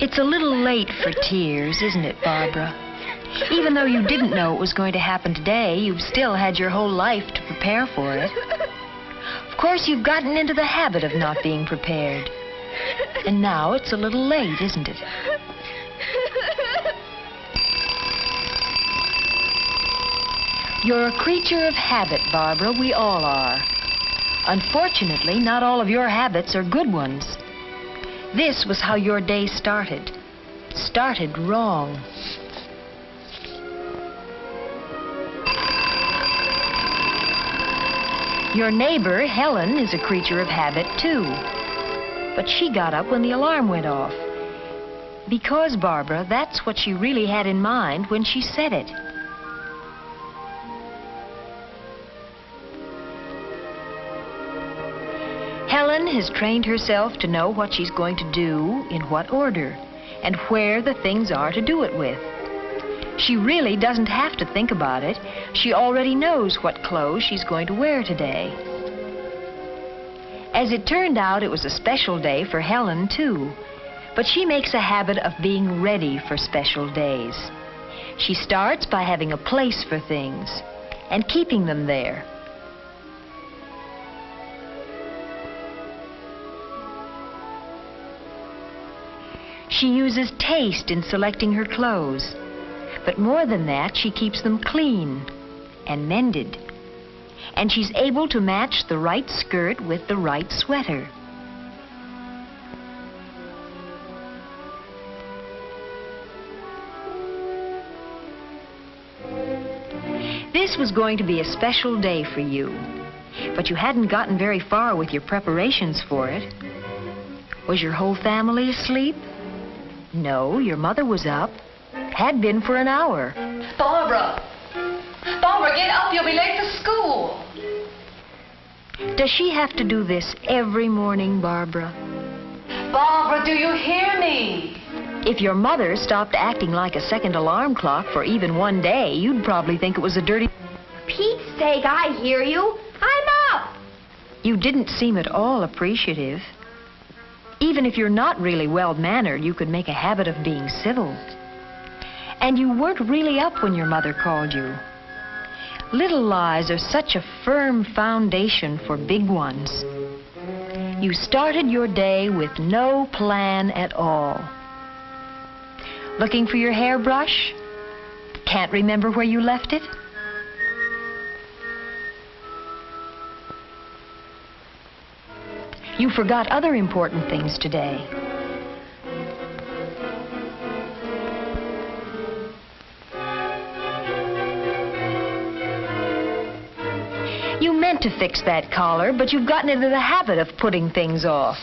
It's a little late for tears, isn't it, Barbara? Even though you didn't know it was going to happen today, you've still had your whole life to prepare for it. Of course, you've gotten into the habit of not being prepared. And now it's a little late, isn't it? You're a creature of habit, Barbara. We all are. Unfortunately, not all of your habits are good ones. This was how your day started. Started wrong. Your neighbor, Helen, is a creature of habit, too. But she got up when the alarm went off. Because, Barbara, that's what she really had in mind when she said it. Helen has trained herself to know what she's going to do, in what order, and where the things are to do it with. She really doesn't have to think about it. She already knows what clothes she's going to wear today. As it turned out, it was a special day for Helen, too. But she makes a habit of being ready for special days. She starts by having a place for things and keeping them there. She uses taste in selecting her clothes. But more than that, she keeps them clean and mended. And she's able to match the right skirt with the right sweater. This was going to be a special day for you, but you hadn't gotten very far with your preparations for it. Was your whole family asleep? No, your mother was up. Had been for an hour. Barbara! Barbara, get up. You'll be late for school. Does she have to do this every morning, Barbara? Barbara, do you hear me? If your mother stopped acting like a second alarm clock for even one day, you'd probably think it was a dirty... For Pete's sake, I hear you. I'm up. You didn't seem at all appreciative. Even if you're not really well-mannered, you could make a habit of being civil. And you weren't really up when your mother called you. Little lies are such a firm foundation for big ones. You started your day with no plan at all. Looking for your hairbrush? Can't remember where you left it? You forgot other important things today. You meant to fix that collar, but you've gotten into the habit of putting things off.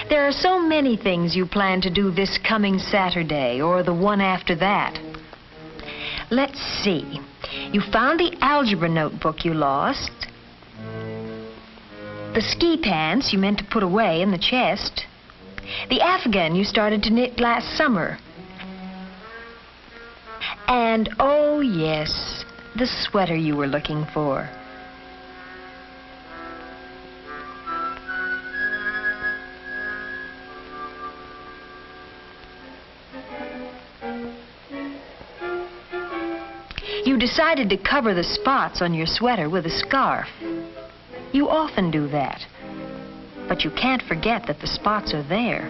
There are so many things you plan to do this coming Saturday or the one after that. Let's see. You found the algebra notebook you lost. The ski pants you meant to put away in the chest. The afghan you started to knit last summer. And, oh yes, the sweater you were looking for. You decided to cover the spots on your sweater with a scarf. You often do that. But you can't forget that the spots are there.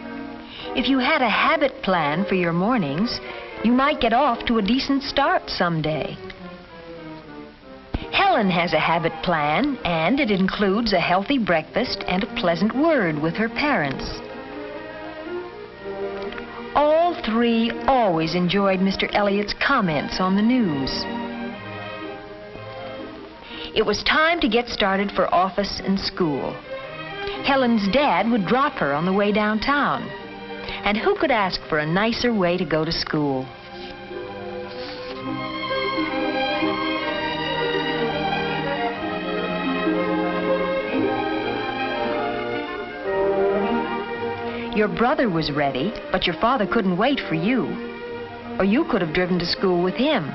If you had a habit plan for your mornings, you might get off to a decent start someday. Helen has a habit plan, and it includes a healthy breakfast and a pleasant word with her parents. All three always enjoyed Mr. Elliott's comments on the news. It was time to get started for office and school. Helen's dad would drop her on the way downtown. And who could ask for a nicer way to go to school? Your brother was ready, but your father couldn't wait for you. Or you could have driven to school with him.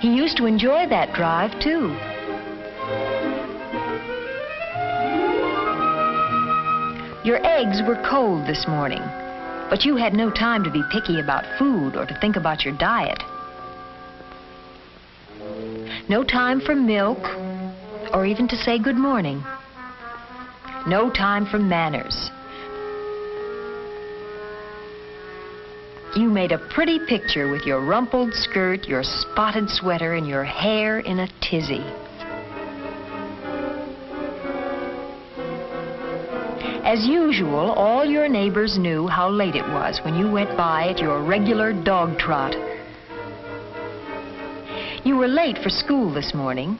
He used to enjoy that drive, too. Your eggs were cold this morning, but you had no time to be picky about food or to think about your diet. No time for milk or even to say good morning. No time for manners. You made a pretty picture with your rumpled skirt, your spotted sweater, and your hair in a tizzy. As usual, all your neighbors knew how late it was when you went by at your regular dog trot. You were late for school this morning,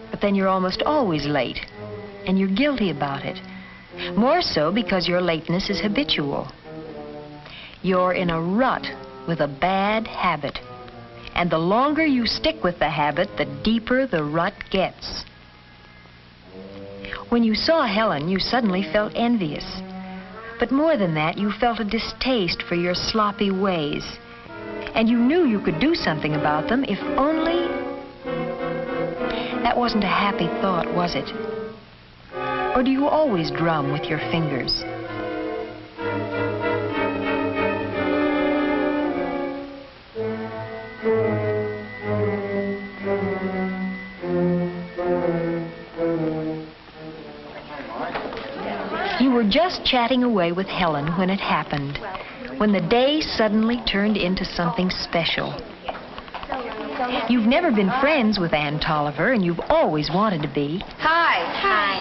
but then you're almost always late, and you're guilty about it. More so because your lateness is habitual. You're in a rut with a bad habit, and the longer you stick with the habit, the deeper the rut gets. When you saw Helen, you suddenly felt envious. But more than that, you felt a distaste for your sloppy ways. And you knew you could do something about them if only... That wasn't a happy thought, was it? Or do you always drum with your fingers? You were just chatting away with Helen when it happened, when the day suddenly turned into something special. You've never been friends with Ann Tolliver, and you've always wanted to be. Hi. Hi.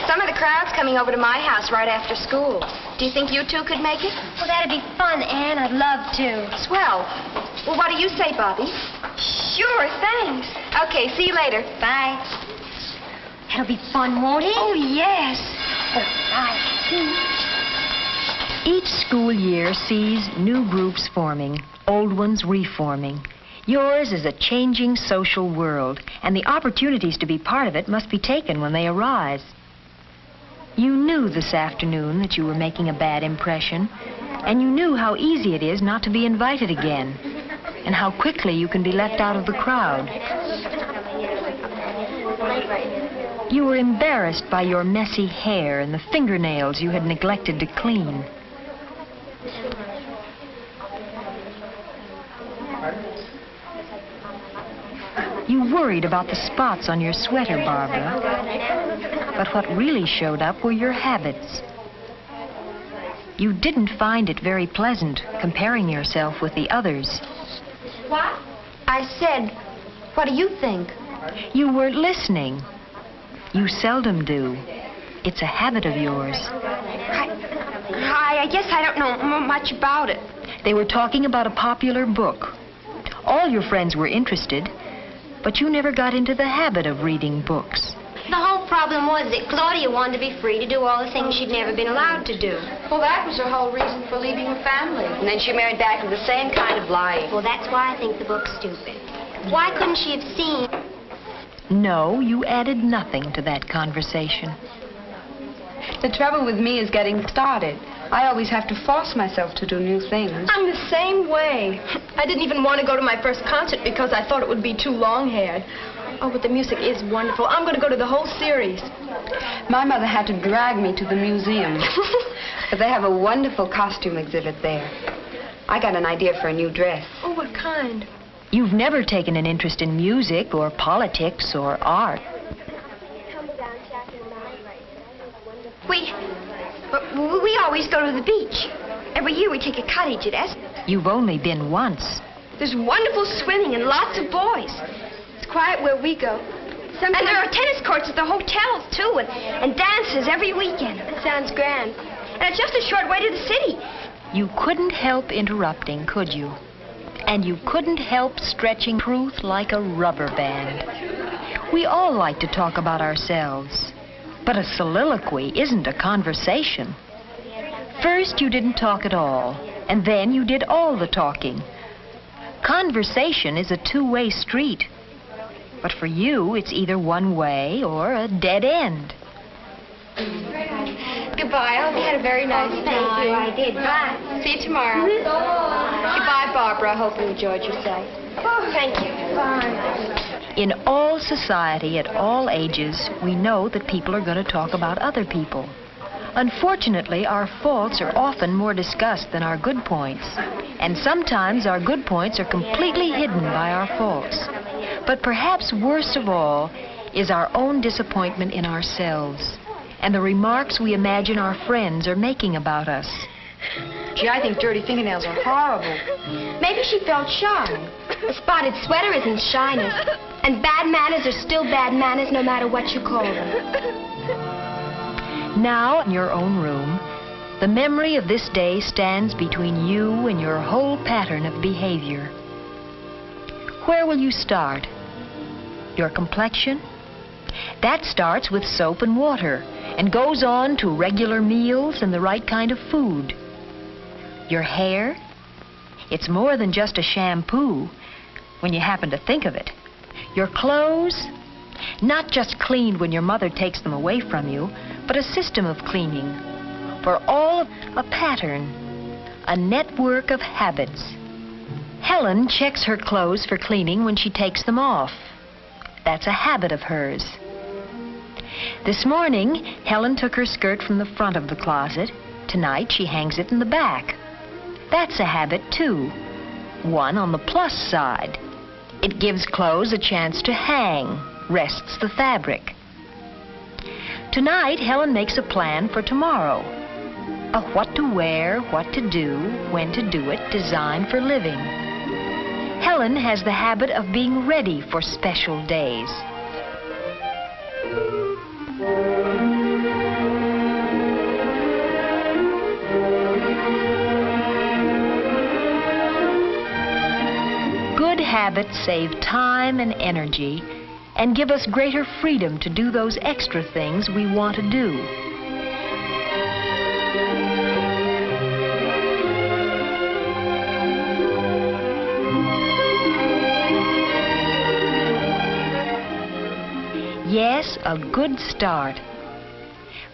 Some of the crowd's coming over to my house right after school. Do you think you two could make it? Well, that'd be fun, Ann. I'd love to. Swell. Well, what do you say, Bobby? Sure, thanks. Okay, see you later. Bye. That'll be fun, won't it? Oh, yes. Bye. Each school year sees new groups forming, old ones reforming. Yours is a changing social world, and the opportunities to be part of it must be taken when they arise. You knew this afternoon that you were making a bad impression, and you knew how easy it is not to be invited again, and how quickly you can be left out of the crowd. You were embarrassed by your messy hair and the fingernails you had neglected to clean. You worried about the spots on your sweater, Barbara. But what really showed up were your habits. You didn't find it very pleasant comparing yourself with the others. What? I said, what do you think? You weren't listening. You seldom do. It's a habit of yours. I guess I don't know much about it. They were talking about a popular book. All your friends were interested, but you never got into the habit of reading books. The whole problem was that Claudia wanted to be free to do all the things she'd never been allowed to do. Well, that was her whole reason for leaving her family. And then she married back to the same kind of lying. Well, that's why I think the book's stupid. Why couldn't she have seen... No, you added nothing to that conversation. The trouble with me is getting started. I always have to force myself to do new things. I'm the same way. I didn't even want to go to my first concert because I thought it would be too long-haired. Oh, but the music is wonderful. I'm going to go to the whole series. My mother had to drag me to the museum. But they have a wonderful costume exhibit there. I got an idea for a new dress. Oh, what kind? You've never taken an interest in music or politics or art. We always go to the beach. Every year we take a cottage at Esp. You've only been once. There's wonderful swimming and lots of boys. It's quiet where we go. And there are tennis courts at the hotels, too, and dances every weekend. It sounds grand. And it's just a short way to the city. You couldn't help interrupting, could you? And you couldn't help stretching truth like a rubber band. We all like to talk about ourselves. But a soliloquy isn't a conversation. First, you didn't talk at all, and then you did all the talking. Conversation is a two-way street. But for you, it's either one way or a dead end. Goodbye. I hope you had a very nice Thank time. you. I did. Bye. See you tomorrow. Goodbye, Barbara. I hope you enjoyed yourself. Thank you. Bye. In all society, at all ages, we know that people are going to talk about other people. Unfortunately, our faults are often more discussed than our good points. And sometimes our good points are completely hidden by our faults. But perhaps worst of all is our own disappointment in ourselves and the remarks we imagine our friends are making about us. Gee, I think dirty fingernails are horrible. Maybe she felt shy. A spotted sweater isn't shyness. And bad manners are still bad manners no matter what you call them. Now, in your own room, the memory of this day stands between you and your whole pattern of behavior. Where will you start? Your complexion? That starts with soap and water and goes on to regular meals and the right kind of food. Your hair? It's more than just a shampoo when you happen to think of it. Your clothes? Not just cleaned when your mother takes them away from you, but a system of cleaning. For all a pattern, a network of habits. Helen checks her clothes for cleaning when she takes them off. That's a habit of hers. This morning, Helen took her skirt from the front of the closet. Tonight, she hangs it in the back. That's a habit, too. One on the plus side. It gives clothes a chance to hang, rests the fabric. Tonight, Helen makes a plan for tomorrow. A what to wear, what to do, when to do it, design for living. Helen has the habit of being ready for special days. Good habits save time and energy and give us greater freedom to do those extra things we want to do. Yes, a good start.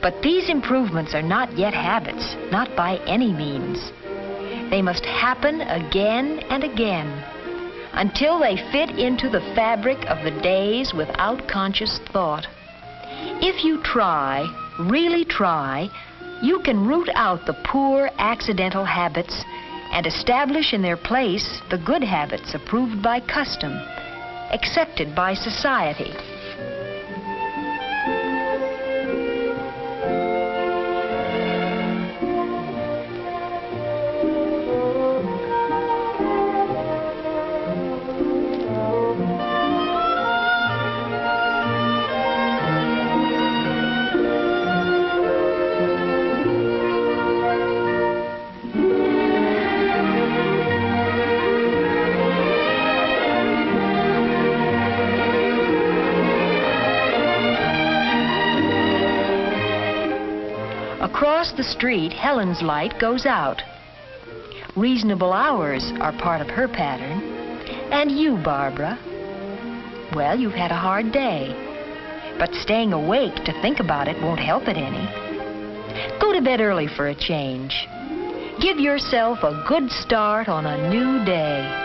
But these improvements are not yet habits, not by any means. They must happen again and again until they fit into the fabric of the days without conscious thought. If you try, really try, you can root out the poor, accidental habits and establish in their place the good habits approved by custom, accepted by society. Across the street, Helen's light goes out. Reasonable hours are part of her pattern. And you, Barbara? Well, you've had a hard day. But staying awake to think about it won't help it any. Go to bed early for a change. Give yourself a good start on a new day.